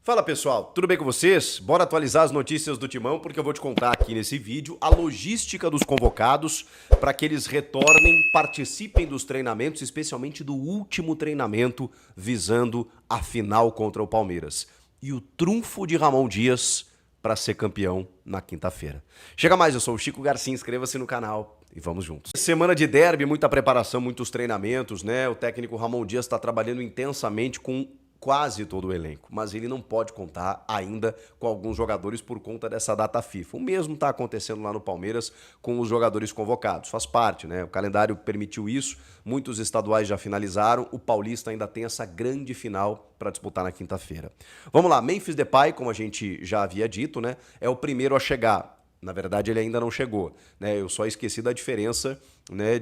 Fala pessoal, tudo bem com vocês? Bora atualizar as notícias do Timão porque eu vou te contar aqui nesse vídeo a logística dos convocados para que eles retornem, participem dos treinamentos, especialmente do último treinamento visando a final contra o Palmeiras. E o trunfo de Ramon Dias para ser campeão na quinta-feira. Chega mais, eu sou o Chico Garcia, inscreva-se no canal e vamos juntos. Semana de derby, muita preparação, muitos treinamentos, né? O técnico Ramon Dias está trabalhando intensamente com quase todo o elenco, mas ele não pode contar ainda com alguns jogadores por conta dessa data FIFA. O mesmo está acontecendo lá no Palmeiras com os jogadores convocados, faz parte, né? O calendário permitiu isso, muitos estaduais já finalizaram, o Paulista ainda tem essa grande final para disputar na quinta-feira. Vamos lá, Memphis Depay, como a gente já havia dito, né? É o primeiro a chegar. Na verdade, ele ainda não chegou, né? Eu só esqueci da diferença, né,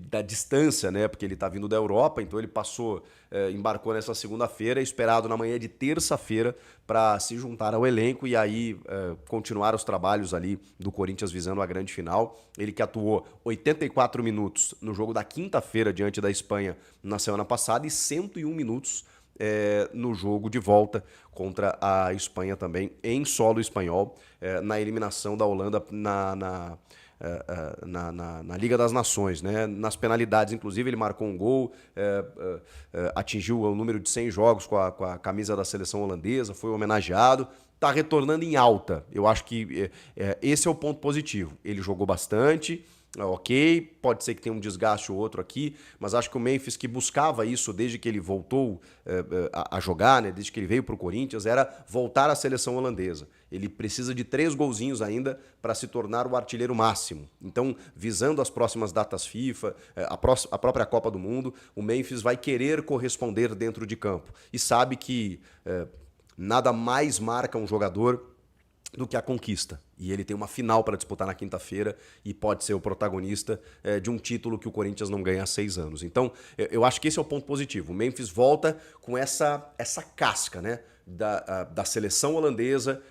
da distância, né? Porque ele está vindo da Europa, então ele embarcou nessa segunda-feira, esperado na manhã de terça-feira para se juntar ao elenco e aí continuar os trabalhos ali do Corinthians visando a grande final. Ele que atuou 84 minutos no jogo da quinta-feira diante da Espanha na semana passada e 101 minutos no jogo de volta contra a Espanha também, em solo espanhol, na eliminação da Holanda na Liga das Nações, né? Nas penalidades, inclusive, ele marcou um gol, atingiu o número de 100 jogos com a camisa da seleção holandesa, foi homenageado, está retornando em alta. Eu acho que esse é o ponto positivo. Ele jogou bastante, ok, pode ser que tenha um desgaste ou outro aqui, mas acho que o Memphis, que buscava isso desde que ele voltou a jogar, né, desde que ele veio para o Corinthians, era voltar à seleção holandesa. Ele precisa de 3 golzinhos ainda para se tornar o artilheiro máximo. Então, visando as próximas datas FIFA, a própria Copa do Mundo, o Memphis vai querer corresponder dentro de campo. E sabe que nada mais marca um jogador do que a conquista. E ele tem uma final para disputar na quinta-feira e pode ser o protagonista de um título que o Corinthians não ganha há 6 anos. Então, eu acho que esse é o ponto positivo. O Memphis volta com essa casca, né? Da seleção holandesa,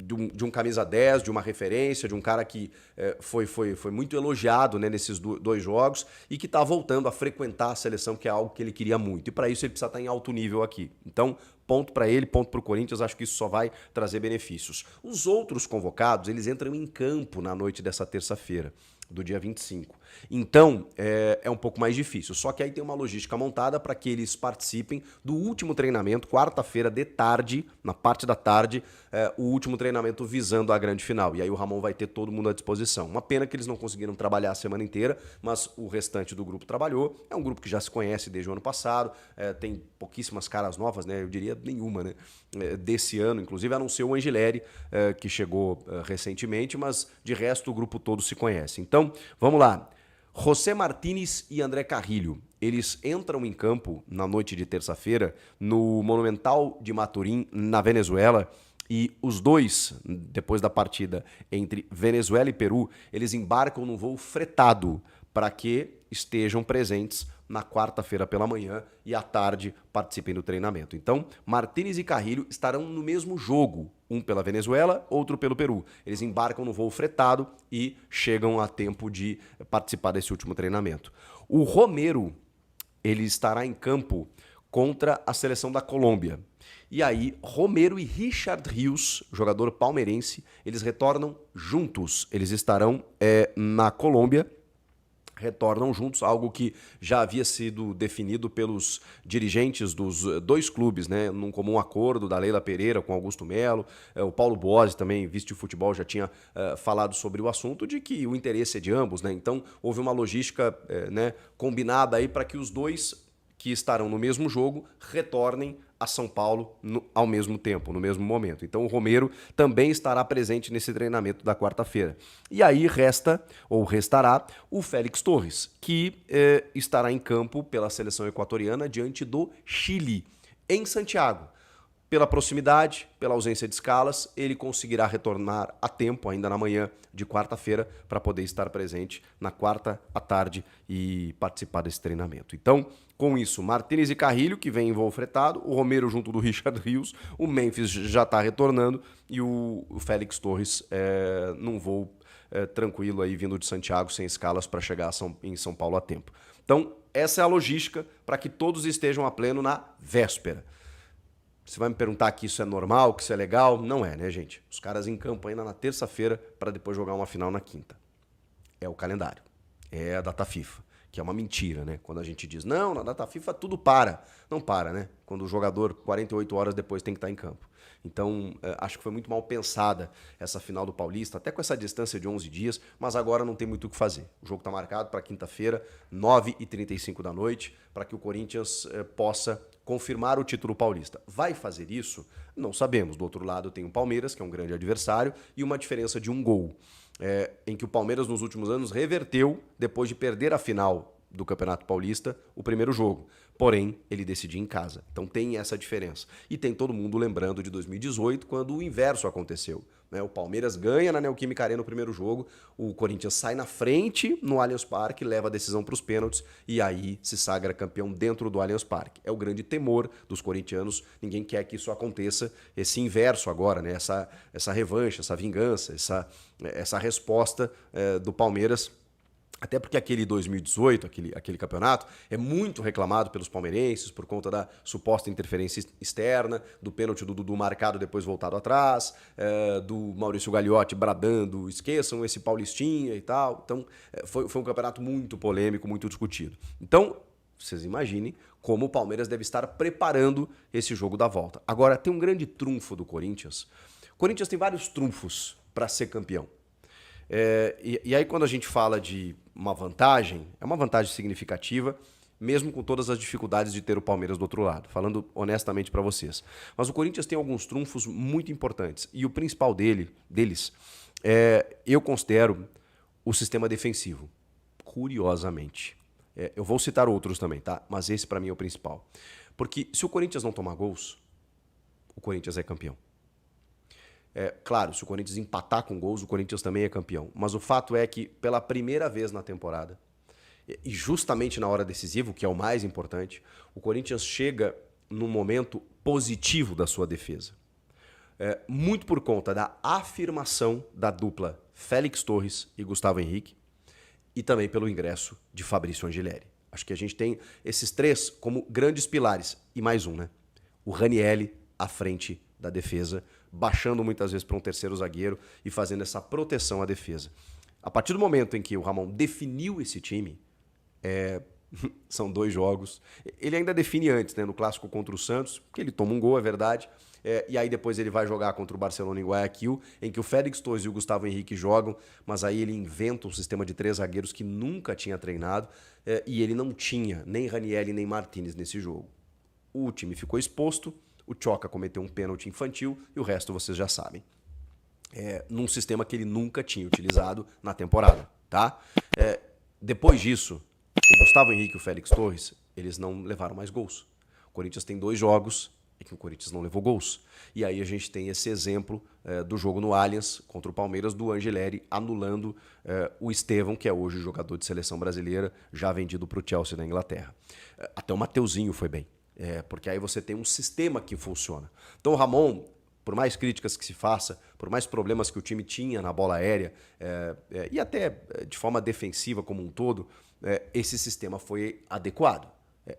de um camisa 10, de uma referência, de um cara que foi muito elogiado, né, nesses 2 jogos e que está voltando a frequentar a seleção, que é algo que ele queria muito. E para isso ele precisa estar em alto nível aqui. Então, ponto para ele, ponto para o Corinthians, acho que isso só vai trazer benefícios. Os outros convocados, eles entram em campo na noite dessa terça-feira, do dia 25. Então, é um pouco mais difícil. Só que aí tem uma logística montada para que eles participem do último treinamento, quarta-feira de tarde, na parte da tarde, o último treinamento visando a grande final. E aí o Ramon vai ter todo mundo à disposição. Uma pena que eles não conseguiram trabalhar a semana inteira, mas o restante do grupo trabalhou. É um grupo que já se conhece desde o ano passado, tem pouquíssimas caras novas, né? Eu diria nenhuma, né? Desse ano, inclusive anunciou o Angileri, que chegou recentemente, mas de resto o grupo todo se conhece. Então, vamos lá. José Martínez e André Carrilho, eles entram em campo na noite de terça-feira no Monumental de Maturim, na Venezuela, e os dois, depois da partida entre Venezuela e Peru, eles embarcam num voo fretado para que estejam presentes na quarta-feira pela manhã e à tarde participem do treinamento. Então, Martínez e Carrilho estarão no mesmo jogo, um pela Venezuela, outro pelo Peru. Eles embarcam no voo fretado e chegam a tempo de participar desse último treinamento. O Romero, ele estará em campo contra a seleção da Colômbia. E aí, Romero e Richard Rios, jogador palmeirense, eles retornam juntos. Eles estarão na Colômbia, retornam juntos, algo que já havia sido definido pelos dirigentes dos 2 clubes, né, num comum acordo da Leila Pereira com Augusto Melo. O Paulo Bosi, também vice de futebol, já tinha falado sobre o assunto de que o interesse é de ambos, né? Então houve uma logística né, combinada aí para que os 2 que estarão no mesmo jogo retornem a São Paulo ao mesmo tempo, no mesmo momento. Então o Romero também estará presente nesse treinamento da quarta-feira. E aí restará o Félix Torres, que estará em campo pela seleção equatoriana diante do Chile, em Santiago. Pela proximidade, pela ausência de escalas, ele conseguirá retornar a tempo, ainda na manhã de quarta-feira, para poder estar presente na quarta à tarde e participar desse treinamento. Então, com isso, Martínez e Carrilho, que vem em voo fretado, o Romero junto do Richard Rios, o Memphis já está retornando e o Félix Torres num voo tranquilo aí, vindo de Santiago, sem escalas, para chegar em São Paulo a tempo. Então, essa é a logística para que todos estejam a pleno na véspera. Você vai me perguntar que isso é normal, que isso é legal? Não é, né, gente? Os caras em campo ainda na terça-feira para depois jogar uma final na quinta. É o calendário. É a data FIFA, que é uma mentira, né? Quando a gente diz, não, na data FIFA tudo para. Não para, né? Quando o jogador, 48 horas depois, tem que estar em campo. Então, acho que foi muito mal pensada essa final do Paulista, até com essa distância de 11 dias, mas agora não tem muito o que fazer. O jogo está marcado para quinta-feira, 9h35 da noite, para que o Corinthians possa confirmar o título paulista. Vai fazer isso? Não sabemos. Do outro lado tem o Palmeiras, que é um grande adversário, e uma diferença de um gol, em que o Palmeiras nos últimos anos reverteu depois de perder a final do Campeonato Paulista, o primeiro jogo. Porém, ele decidiu em casa. Então tem essa diferença. E tem todo mundo lembrando de 2018, quando o inverso aconteceu. O Palmeiras ganha na Neoquímica Arena no primeiro jogo, o Corinthians sai na frente no Allianz Parque, leva a decisão para os pênaltis e aí se sagra campeão dentro do Allianz Parque. É o grande temor dos corintianos, ninguém quer que isso aconteça, esse inverso agora, né? Essa revanche, essa vingança, essa resposta do Palmeiras. Até porque aquele 2018, aquele campeonato, é muito reclamado pelos palmeirenses por conta da suposta interferência externa, do pênalti do Dudu marcado depois voltado atrás, do Maurício Gagliotti bradando, esqueçam esse Paulistinha e tal. Então, foi um campeonato muito polêmico, muito discutido. Então, vocês imaginem como o Palmeiras deve estar preparando esse jogo da volta. Agora, tem um grande trunfo do Corinthians. O Corinthians tem vários trunfos para ser campeão. E aí quando a gente fala de uma vantagem, é uma vantagem significativa, mesmo com todas as dificuldades de ter o Palmeiras do outro lado, falando honestamente para vocês. Mas o Corinthians tem alguns trunfos muito importantes, e o principal deles, eu considero o sistema defensivo, curiosamente. Eu vou citar outros também, tá? Mas esse para mim é o principal. Porque se o Corinthians não tomar gols, o Corinthians é campeão. Claro, se o Corinthians empatar com gols, o Corinthians também é campeão. Mas o fato é que, pela primeira vez na temporada, e justamente na hora decisiva, que é o mais importante, o Corinthians chega num momento positivo da sua defesa. Muito por conta da afirmação da dupla Félix Torres e Gustavo Henrique, e também pelo ingresso de Fabrício Angelelli. Acho que a gente tem esses três como grandes pilares. E mais um, né? O Ranielli à frente da defesa, baixando muitas vezes para um terceiro zagueiro e fazendo essa proteção à defesa. A partir do momento em que o Ramon definiu esse time, são 2 jogos. Ele ainda define antes, né, no clássico contra o Santos, porque ele toma um gol, é verdade. E aí depois ele vai jogar contra o Barcelona em Guayaquil, em que o Félix Torres e o Gustavo Henrique jogam, mas aí ele inventa um sistema de 3 zagueiros que nunca tinha treinado, e ele não tinha nem Ranielli nem Martínez nesse jogo. O time ficou exposto, o Tchoca cometeu um pênalti infantil e o resto vocês já sabem. Num sistema que ele nunca tinha utilizado na temporada, tá? Depois disso, o Gustavo Henrique e o Félix Torres, eles não levaram mais gols. O Corinthians tem 2 jogos em que o Corinthians não levou gols. E aí a gente tem esse exemplo do jogo no Allianz contra o Palmeiras, do Angelelli anulando o Estevão, que é hoje jogador de seleção brasileira, já vendido para o Chelsea da Inglaterra. Até o Mateuzinho foi bem. Porque aí você tem um sistema que funciona. Então o Ramon, por mais críticas que se faça, por mais problemas que o time tinha na bola aérea, e até de forma defensiva como um todo, esse sistema foi adequado.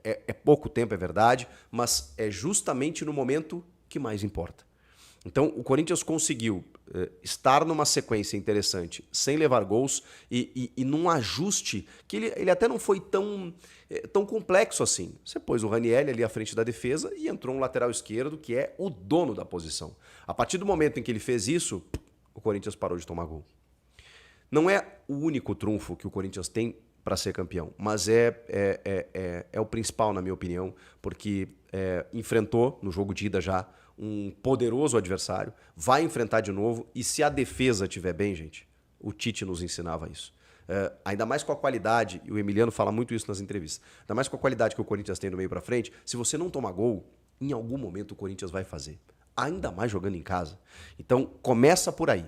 É pouco tempo, é verdade, mas é justamente no momento que mais importa. Então o Corinthians conseguiu estar numa sequência interessante, sem levar gols e num ajuste que ele até não foi tão complexo assim. Você pôs o Ranielli ali à frente da defesa e entrou um lateral esquerdo que é o dono da posição. A partir do momento em que ele fez isso, o Corinthians parou de tomar gol. Não é o único trunfo que o Corinthians tem para ser campeão, mas é o principal, na minha opinião, porque enfrentou no jogo de ida já um poderoso adversário, vai enfrentar de novo, e se a defesa estiver bem, gente, o Tite nos ensinava isso. Ainda mais com a qualidade, e o Emiliano fala muito isso nas entrevistas, ainda mais com a qualidade que o Corinthians tem do meio para frente, se você não tomar gol, em algum momento o Corinthians vai fazer. Ainda mais jogando em casa. Então, começa por aí.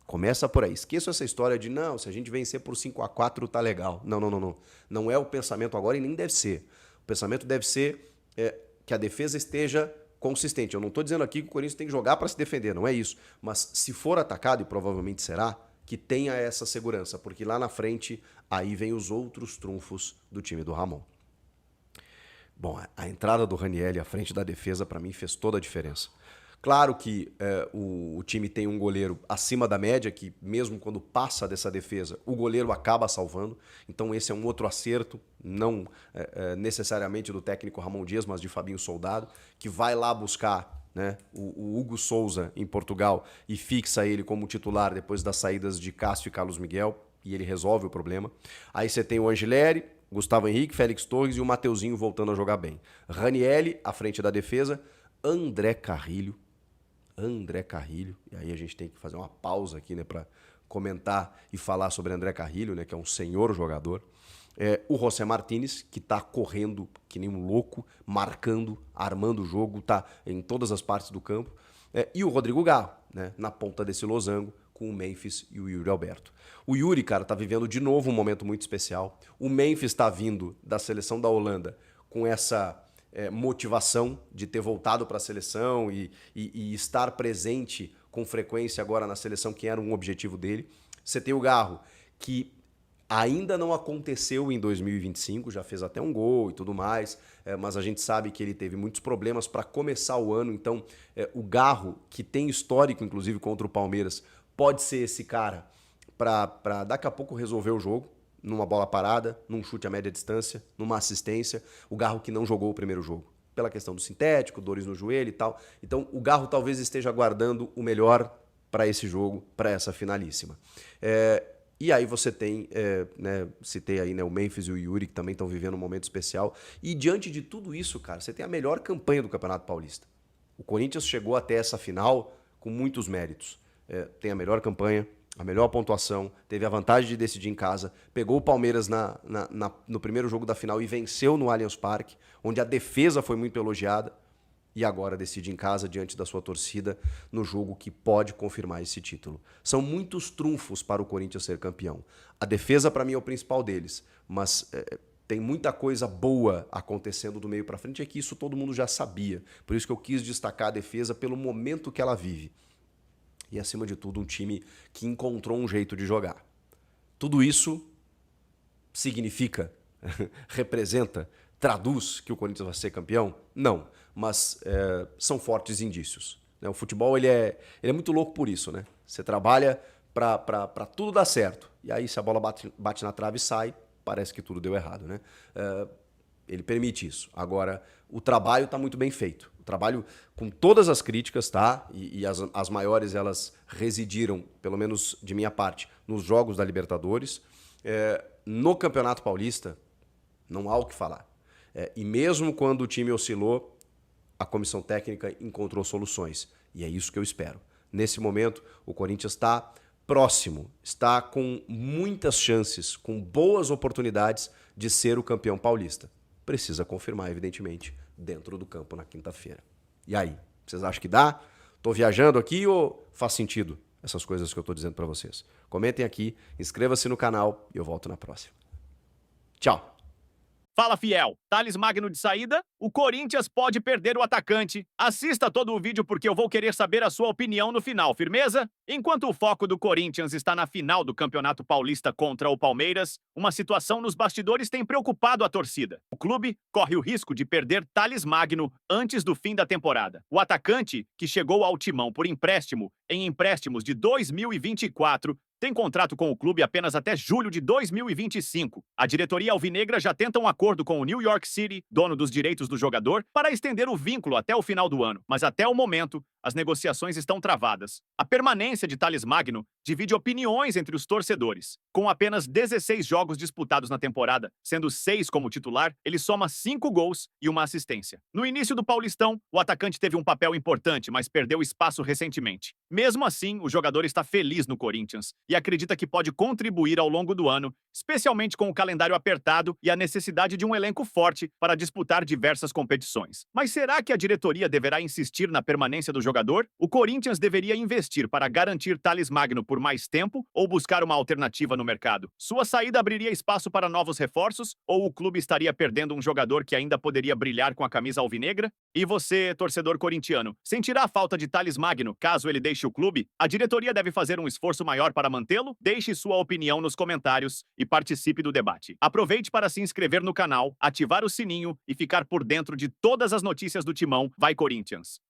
Começa por aí. Esqueça essa história de, não, se a gente vencer por 5-4 tá legal. Não. Não é o pensamento agora e nem deve ser. O pensamento deve ser que a defesa esteja consistente. Eu não estou dizendo aqui que o Corinthians tem que jogar para se defender, não é isso. Mas se for atacado, e provavelmente será, que tenha essa segurança, porque lá na frente, aí vem os outros trunfos do time do Ramon. Bom, a entrada do Ranieri à frente da defesa, para mim, fez toda a diferença. Claro que o time tem um goleiro acima da média, que mesmo quando passa dessa defesa, o goleiro acaba salvando. Então esse é um outro acerto, não necessariamente do técnico Ramon Dias, mas de Fabinho Soldado, que vai lá buscar, né, o Hugo Souza em Portugal e fixa ele como titular depois das saídas de Cássio e Carlos Miguel, e ele resolve o problema. Aí você tem o Angileri, Gustavo Henrique, Félix Torres e o Mateuzinho voltando a jogar bem. Ranieri à frente da defesa, André Carrilho, e aí a gente tem que fazer uma pausa aqui, né, para comentar e falar sobre André Carrilho, né, que é um senhor jogador. O José Martínez, que tá correndo que nem um louco, marcando, armando o jogo, tá em todas as partes do campo. E o Rodrigo Garro, né, na ponta desse losango, com o Memphis e o Yuri Alberto. O Yuri, cara, tá vivendo de novo um momento muito especial. O Memphis tá vindo da seleção da Holanda com essa motivação de ter voltado para a seleção e estar presente com frequência agora na seleção, que era um objetivo dele. Você tem o Garro, que ainda não aconteceu em 2025, já fez até um gol e tudo mais, mas a gente sabe que ele teve muitos problemas para começar o ano, então o Garro, que tem histórico inclusive contra o Palmeiras, pode ser esse cara para daqui a pouco resolver o jogo, numa bola parada, num chute a média distância, numa assistência. O Garro que não jogou o primeiro jogo, pela questão do sintético, dores no joelho e tal. Então o Garro talvez esteja aguardando o melhor para esse jogo, para essa finalíssima. E aí você tem, né, citei aí, né, o Memphis e o Yuri, que também estão vivendo um momento especial. E diante de tudo isso, cara, você tem a melhor campanha do Campeonato Paulista. O Corinthians chegou até essa final com muitos méritos. Tem a melhor campanha, a melhor pontuação, teve a vantagem de decidir em casa, pegou o Palmeiras no primeiro jogo da final e venceu no Allianz Parque, onde a defesa foi muito elogiada, e agora decide em casa, diante da sua torcida, no jogo que pode confirmar esse título. São muitos trunfos para o Corinthians ser campeão. A defesa, para mim, é o principal deles, mas tem muita coisa boa acontecendo do meio para frente, é que isso todo mundo já sabia. Por isso que eu quis destacar a defesa pelo momento que ela vive. E, acima de tudo, um time que encontrou um jeito de jogar. Tudo isso significa, representa, traduz que o Corinthians vai ser campeão? Não, mas são fortes indícios. O futebol ele é muito louco por isso, né? Você trabalha para tudo dar certo. E aí, se a bola bate na trave e sai, parece que tudo deu errado, né? Ele permite isso. Agora, o trabalho está muito bem feito. O trabalho com todas as críticas, tá? E as maiores, elas residiram, pelo menos de minha parte, nos jogos da Libertadores. No Campeonato Paulista, não há o que falar. E mesmo quando o time oscilou, a comissão técnica encontrou soluções. E é isso que eu espero. Nesse momento, o Corinthians está próximo, está com muitas chances, com boas oportunidades de ser o campeão paulista. Precisa confirmar, evidentemente, dentro do campo na quinta-feira. E aí, vocês acham que dá? Tô viajando aqui ou faz sentido essas coisas que eu tô dizendo para vocês? Comentem aqui, inscreva-se no canal e eu volto na próxima. Tchau! Fala, fiel! Thales Magno de saída? O Corinthians pode perder o atacante. Assista todo o vídeo porque eu vou querer saber a sua opinião no final, firmeza? Enquanto o foco do Corinthians está na final do Campeonato Paulista contra o Palmeiras, uma situação nos bastidores tem preocupado a torcida. O clube corre o risco de perder Thales Magno antes do fim da temporada. O atacante, que chegou ao Timão por empréstimo em empréstimos de 2024, tem contrato com o clube apenas até julho de 2025. A diretoria alvinegra já tenta um acordo com o New York City, dono dos direitos do jogador, para estender o vínculo até o final do ano. Mas até o momento, as negociações estão travadas. A permanência de Thales Magno divide opiniões entre os torcedores. Com apenas 16 jogos disputados na temporada, sendo 6 como titular, ele soma 5 gols e uma assistência. No início do Paulistão, o atacante teve um papel importante, mas perdeu espaço recentemente. Mesmo assim, o jogador está feliz no Corinthians e acredita que pode contribuir ao longo do ano, especialmente com o calendário apertado e a necessidade de um elenco forte para disputar diversas competições. Mas será que a diretoria deverá insistir na permanência do jogador jogador, o Corinthians deveria investir para garantir Thales Magno por mais tempo ou buscar uma alternativa no mercado? Sua saída abriria espaço para novos reforços ou o clube estaria perdendo um jogador que ainda poderia brilhar com a camisa alvinegra? E você, torcedor corintiano, sentirá a falta de Thales Magno caso ele deixe o clube? A diretoria deve fazer um esforço maior para mantê-lo? Deixe sua opinião nos comentários e participe do debate. Aproveite para se inscrever no canal, ativar o sininho e ficar por dentro de todas as notícias do Timão. Vai Corinthians!